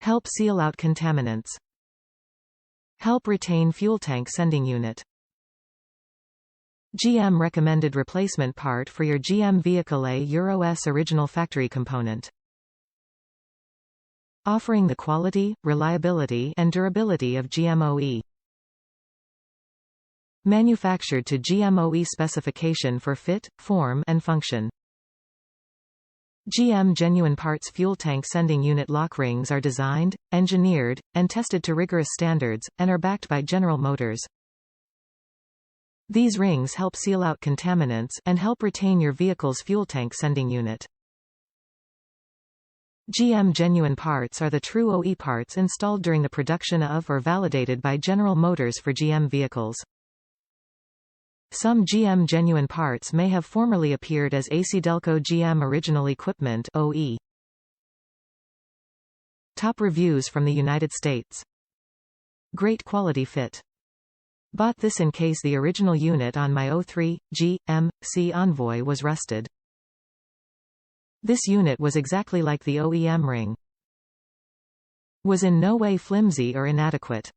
Help seal out contaminants. Help retain fuel tank sending unit. GM recommended replacement part for your GM vehicleâ Euro S original factory component. Offering the quality, reliability and durability of GMOE. Manufactured to GMOE specification for fit, form and function. GM Genuine Parts fuel tank sending unit lock rings are designed, engineered, and tested to rigorous standards, and are backed by General Motors. These rings help seal out contaminants and help retain your vehicle's fuel tank sending unit. GM Genuine Parts are the true OE parts installed during the production of or validated by General Motors for GM vehicles. Some GM Genuine Parts may have formerly appeared as Delco GM Original Equipment (OE). Top reviews from the United States. Great quality fit. Bought this in case the original unit on my 03 GMC Envoy was rusted. This unit was exactly like the OEM ring. Was in no way flimsy or inadequate.